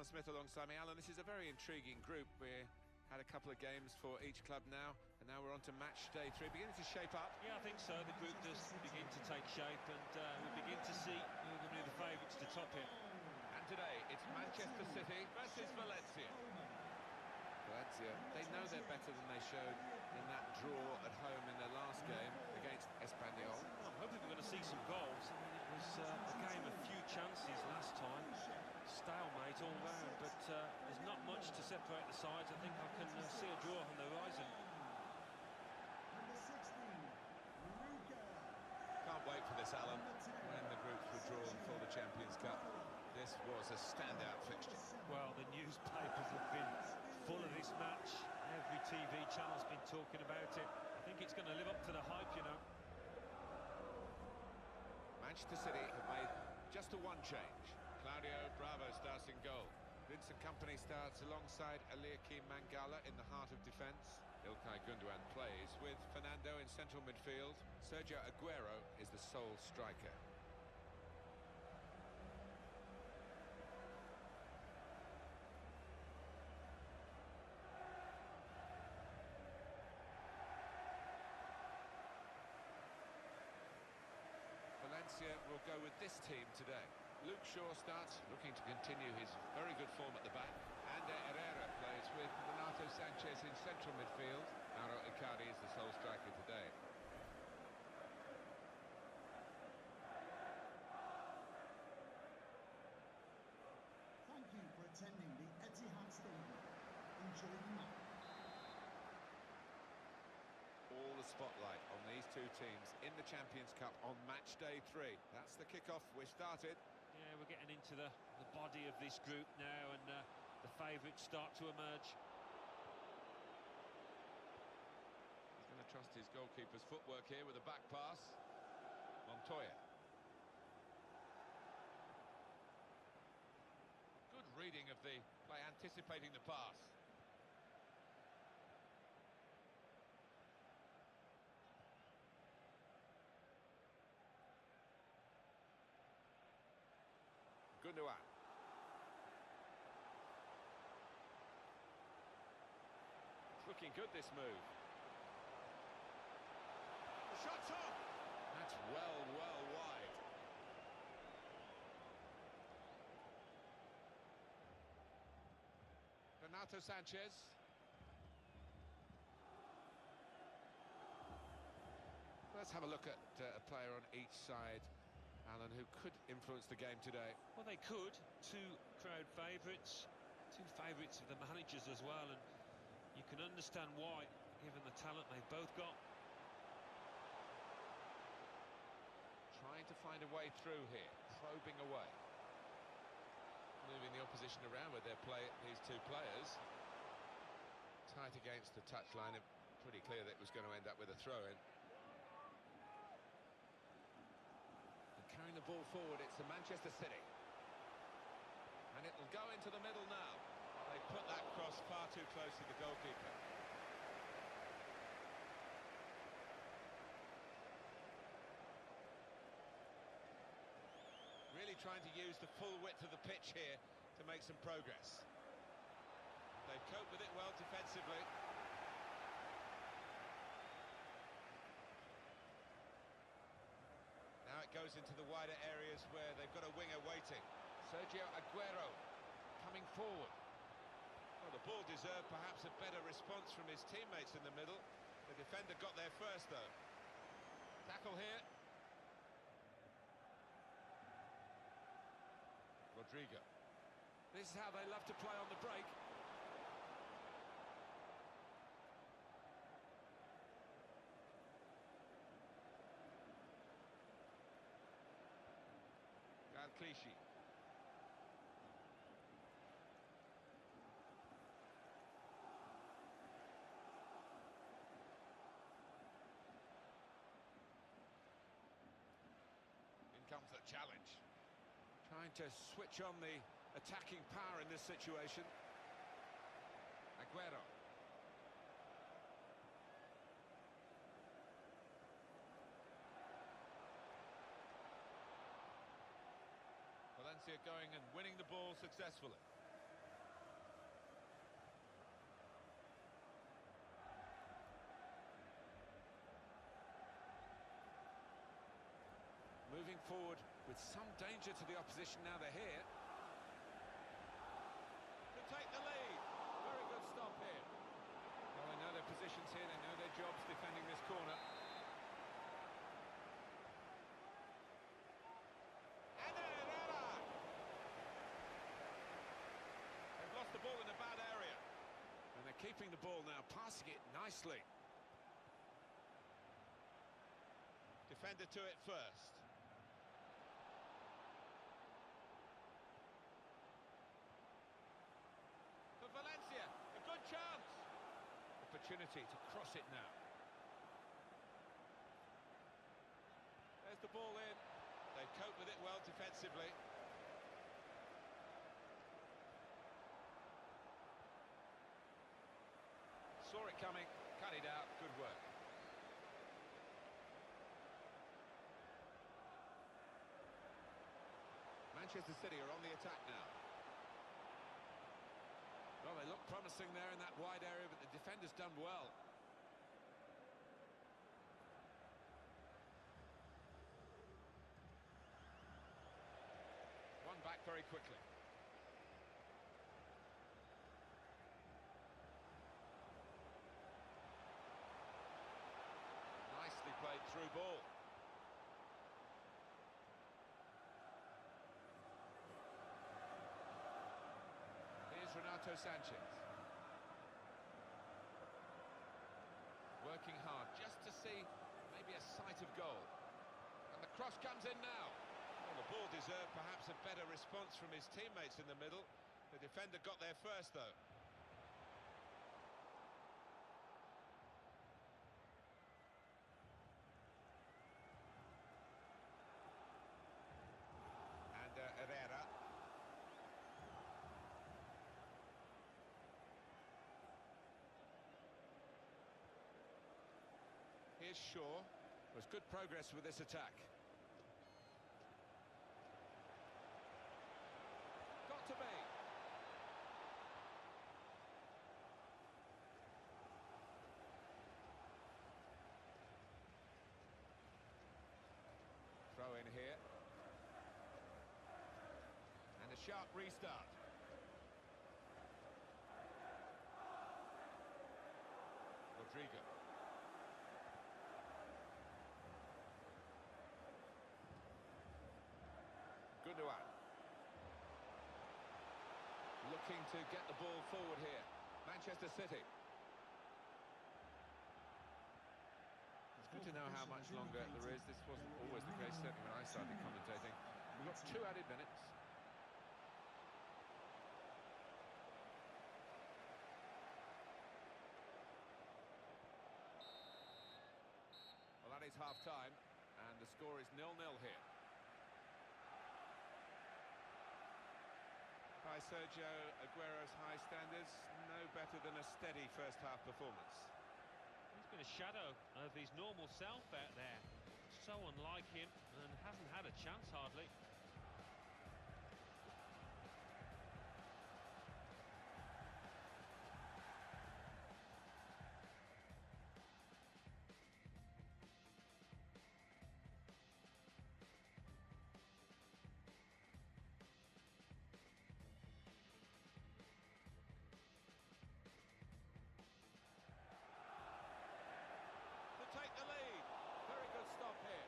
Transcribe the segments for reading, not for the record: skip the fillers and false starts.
Smith alongside me. Alan, this is a very intriguing group. We had a couple of games for each club now, and now we're on to match day 3, beginning to shape up. Yeah, I think so. The group does begin to take shape, and we begin to see who are going to be the favourites to top it. And today, it's Manchester City versus Valencia. Valencia, they know they're better than they showed in that draw at home in their last game against Espanyol. Well, I'm hoping we're going to see some goals. I mean, it was a game of few chances last time, stalemate all round, but there's not much to separate the sides. I think I can see a draw on the horizon. Can't wait for this, Alan, when the groups were drawn for the Champions Cup. This was a standout fixture. Well, the newspapers have been full of this match. Every TV channel's been talking about it. I think it's going to live up to the hype, you know. Manchester City have made just the one change. Claudio Bravo starts in goal. Vincent Kompany starts alongside Eliakim Mangala in the heart of defence. Ilkay Gundogan plays with Fernando in central midfield. Sergio Aguero is the sole striker. Valencia will go with this team today. Luke Shaw starts, looking to continue his very good form at the back. Ander Herrera plays with Renato Sanchez in central midfield. Mauro Icardi is the sole striker today. Thank you for attending the Etihad Stadium. Enjoy the match. All the spotlight on these two teams in the Champions Cup on match day 3. That's the kickoff. We're started. Yeah, we're getting into the body of this group now, and the favourites start to emerge. He's going to trust his goalkeeper's footwork here with a back pass. Montoya. Good reading of the play, anticipating the pass. Gundogan. It's looking good, this move. The shot's on! That's well wide. Renato Sanchez. Let's have a look at a player on each side, Alan, who could influence the game today. Well, they could. Two crowd favourites, two favourites of the managers as well, and you can understand why, given the talent they've both got. Trying to find a way through here, probing away. Moving the opposition around with these two players. Tight against the touchline, and pretty clear that it was going to end up with a throw-in. Carrying the ball forward, it's the Manchester City. And it'll go into the middle now. They put that cross far too close to the goalkeeper. Really trying to use the full width of the pitch here to make some progress. They've coped with it well defensively. Now it goes into the wider areas where they've got a winger waiting. Sergio Aguero coming forward. Well, the ball deserved perhaps a better response from his teammates in the middle. The defender got there first, though. Tackle here. Rodrigo. This is how they love to play on the break. Clichy. In comes the challenge. Trying to switch on the attacking power in this situation. Aguero. Valencia going and winning the ball successfully. moving forward with some danger to the opposition now they're here. To take the lead. Very good stop here. Well, they know their positions here, they know their jobs defending this corner. They've lost the ball in a bad area. And they're keeping the ball now, passing it nicely. Defender to it first. For Valencia, a good chance. Opportunity to cross it now. There's the ball in. They cope with it well defensively. Saw it coming, cut it out, good work. Manchester City are on the attack now. Well, they look promising there in that wide area, but the defender's done well. One back very quickly. Nicely played through ball. Renato Sanchez. Working hard just to see maybe a sight of goal. And the cross comes in now. Well, the ball deserved perhaps a better response from his teammates in the middle. The defender got there first, though. And Herrera. Here's Shaw. There's good progress with this attack. Got to be. Throw in here. And a sharp restart. Rodrigo. Gundogan. Looking to get the ball forward here. Manchester City. It's good to know how much longer there is. This wasn't always the case, certainly when I started commentating. We've got 2 added minutes. Well, that is half-time, and the score is 0-0 here. By Sergio Aguero's high standards, no better than a steady first-half performance. He's been a shadow of his normal self out there. So unlike him, and hasn't had a chance hardly. Take the lead. Very good stop here.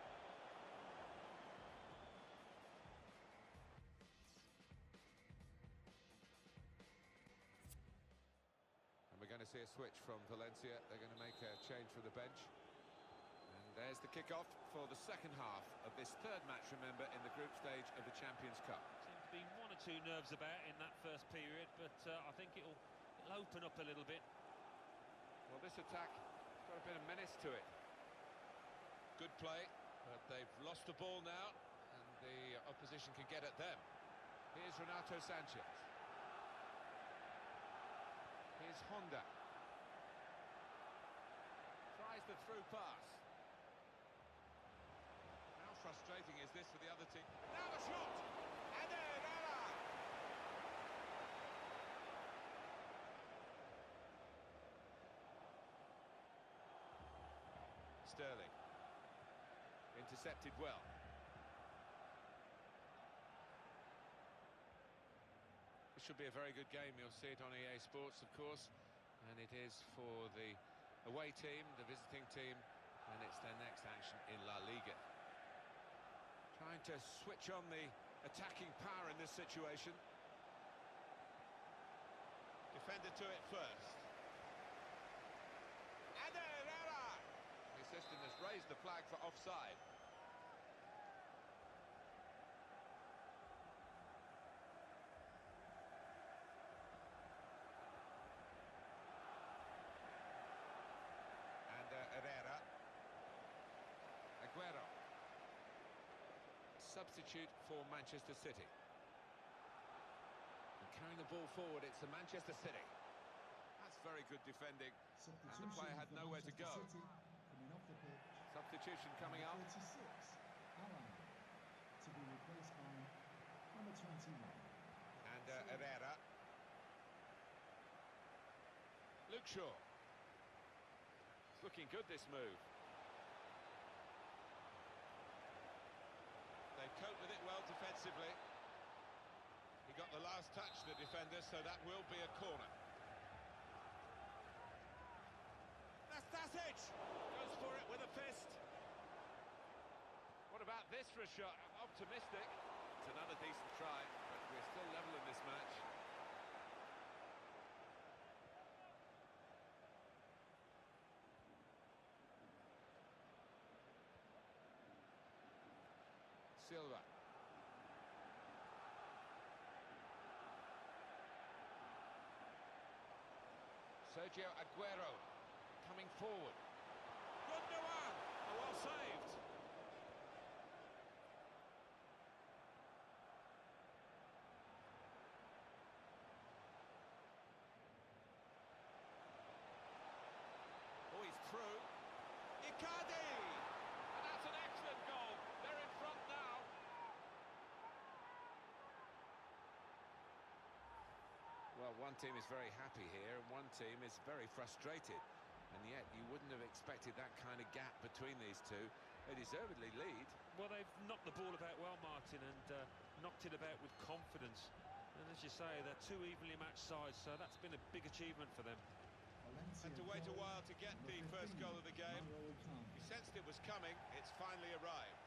And we're going to see a switch from Valencia. They're going to make a change from the bench. And there's the kick-off for the second half of this third match, remember, in the group stage of the Champions Cup. Seemed to be 1 or 2 nerves about in that first period, but I think it'll open up a little bit. Well, this attack has got a bit of menace to it. Good play, but they've lost the ball now, and the opposition can get at them. Here's Renato Sanchez. Here's Honda. Tries the through pass. How frustrating is this for the other team? Now the shot! And Herrera! Sterling. Intercepted well. It should be a very good game. You'll see it on EA Sports, of course, and it is for the away team, the visiting team, and it's their next action in La Liga. Trying to switch on the attacking power in this situation. Defender to it first. And Herrera! The assistant has raised the flag for offside. Herrera. Aguero. Substitute for Manchester City. And carrying the ball forward, it's the Manchester City. That's very good defending. And the player had nowhere to go. Coming off the pitch. Substitution coming up. 36, Alan, to be replaced by number 21. And Herrera. Luke Shaw. It's looking good, this move. They cope with it well defensively. He got the last touch, the defender, so that will be a corner. Nastasic goes for it with a fist. What about this for a shot? Optimistic. It's another decent try, but we're still level in this match. Silva. Sergio Aguero coming forward. Gundogan! Oh, well saved. Oh, he's through. Icardi! And that's an excellent goal. They're in front now. Well, one team is very happy here and one team is very frustrated. And yet you wouldn't have expected that kind of gap between these two. They deservedly lead. Well, they've knocked the ball about well, Martin, and knocked it about with confidence. And as you say, they're two evenly matched sides, so that's been a big achievement for them. Valencia Had to wait a goal, while to get the number first 15, goal of the game. Mauro. He sensed it was coming. It's finally arrived.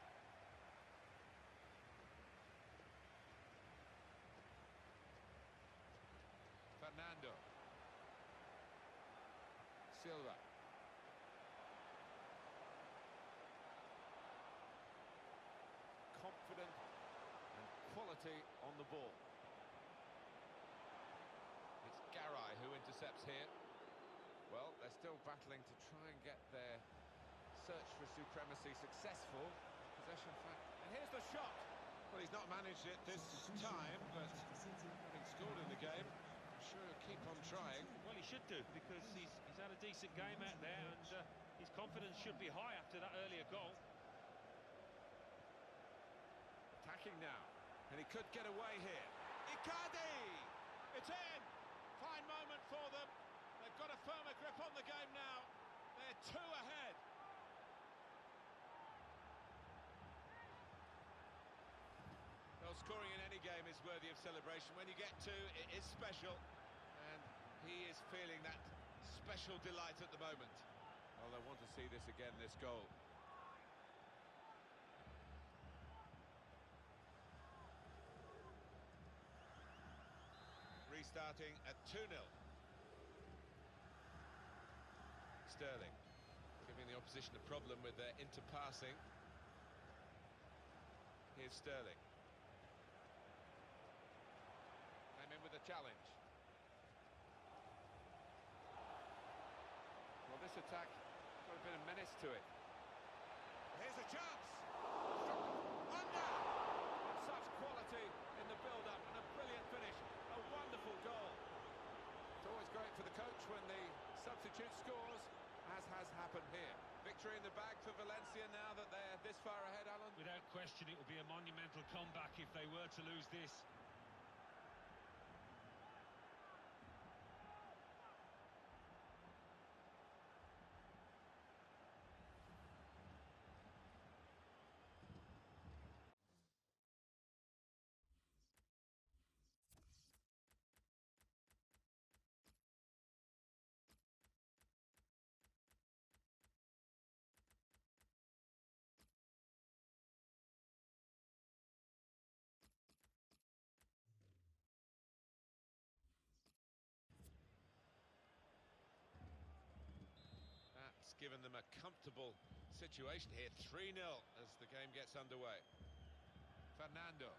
Fernando. Silva. Confident and quality on the ball. It's Garay who intercepts here. Well, they're still battling to try and get their search for supremacy successful. Possession fact. And here's the shot. Well, he's not managed it this time, but having scored in the game, I'm sure he'll keep on trying. Well, he should do, because he's had a decent game out there, and his confidence should be high after that earlier goal. Attacking now, and he could get away here. Icardi! It's in! Fine moment for them. They've got a firmer grip on the game now. They're two ahead. Well, scoring in any game is worthy of celebration. When you get two, it is special. And he is feeling that special delight at the moment. Well, I want to see this again, this goal. Restarting at 2-0. Sterling giving the opposition a problem with their interpassing. Here's Sterling. Came in with a challenge. Well, this attack got a bit of menace to it. Here's a chance. Under! Such quality in the build-up and a brilliant finish. A wonderful goal. It's always great for the coach when the substitute scores, as has happened here. Victory in the bag for Valencia now that they're this far ahead, Alan. Without question, it will be a monumental comeback if they were to lose this. given them a comfortable situation here. 3-0 as the game gets underway. Fernando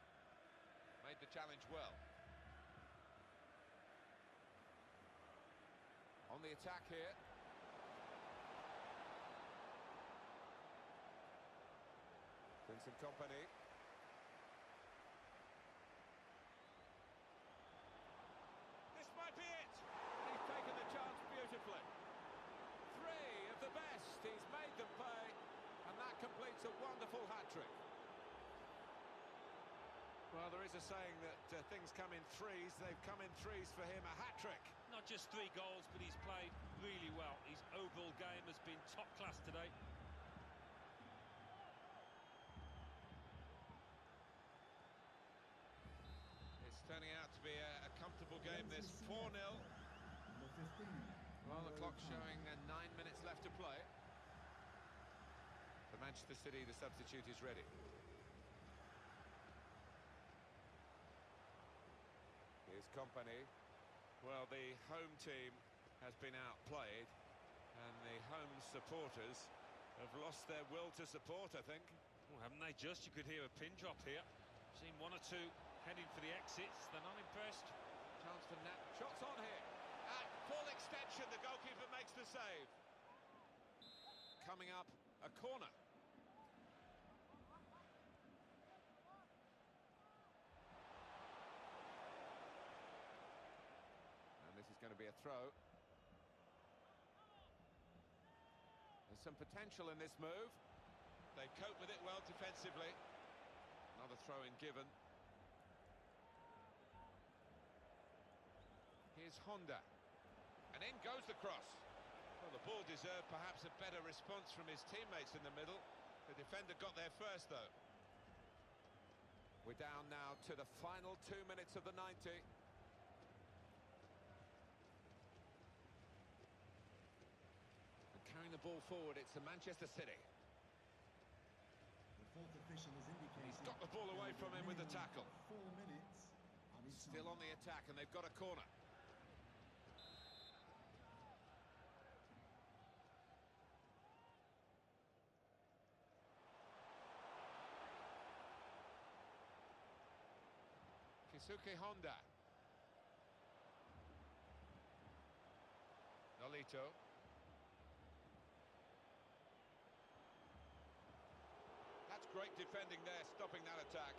made the challenge well. On the attack here. Vincent Kompany. This might be it. He's taken the chance beautifully. 3 of the best. He's made them pay, and that completes a wonderful hat-trick. Well, there is a saying that things come in threes. They've come in threes for him. A hat-trick. Not just 3 goals, but he's played really well. His overall game has been top class today. It's turning out to be a comfortable game, this 4-0. Well, the clock's showing 9 minutes left to play. For Manchester City, the substitute is ready. Here's Kompany. Well, the home team has been outplayed, and the home supporters have lost their will to support, I think. Well, haven't they just? You could hear a pin drop here. Seen 1 or 2 heading for the exits. They're not impressed. Chance for Nat. Shots on here. At full extension, the goalkeeper makes the save. Coming up, a corner. This is going to be a throw. There's some potential in this move. They cope with it well defensively. Another throw-in given. Here's Honda. And in goes the cross. Well, the ball deserved perhaps a better response from his teammates in the middle. The defender got there first, though. We're down now to the final 2 minutes of the 90. Carrying the ball forward, it's the Manchester City. The fourth official has indicated He's got the ball away from him with the tackle. 4 minutes. Still on the attack, and they've got a corner. Keisuke Honda. Nolito. That's great defending there, stopping that attack.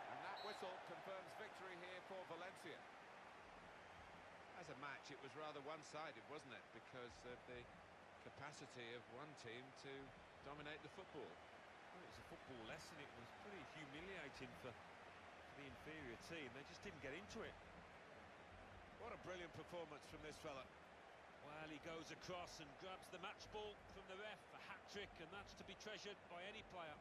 And that whistle confirms victory here for Valencia. As a match, it was rather one-sided, wasn't it? Because of the capacity of one team to dominate the football. Well, it was a football lesson. It was pretty humiliating for the inferior team. They just didn't get into it. What a brilliant performance from this fella. Well, he goes across and grabs the match ball from the ref, a hat-trick, and that's to be treasured by any player.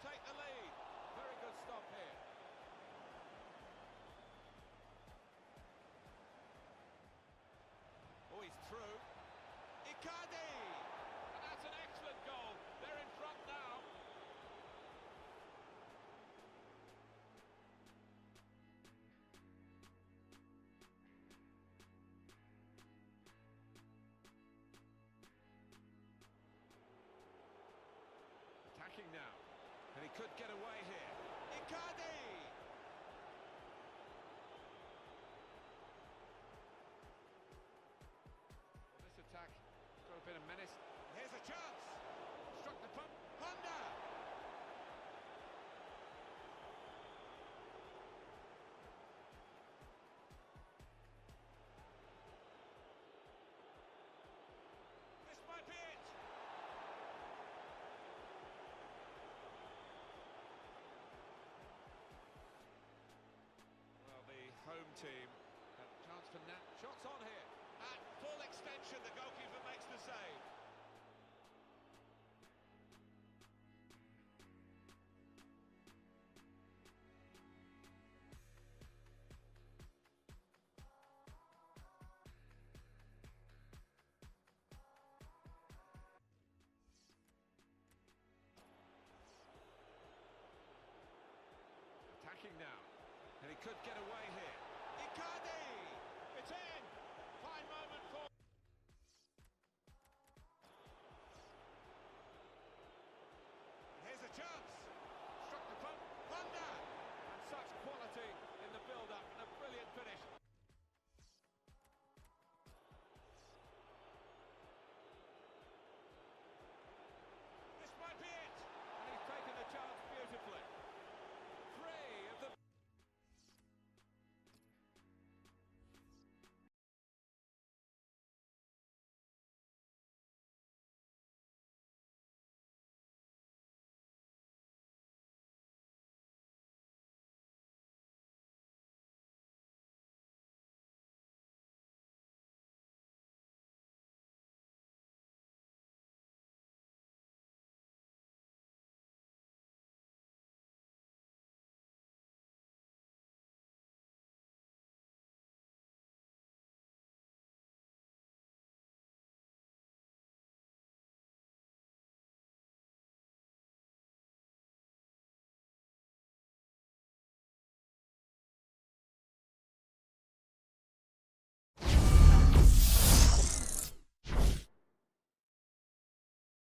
Take the lead. Very good stop here. Oh, he's through. Icardi! And that's an excellent goal. They're in front now. Attacking now. And he could get away here. Icardi! Well, this attack has got a bit of menace. Here's a chance. Struck the pump. Honda! This might be it. Home team. A chance for Nat. Shots on here. At full extension, the goalkeeper makes the save. And he could get away here. Icardi! It's in! Fine moment for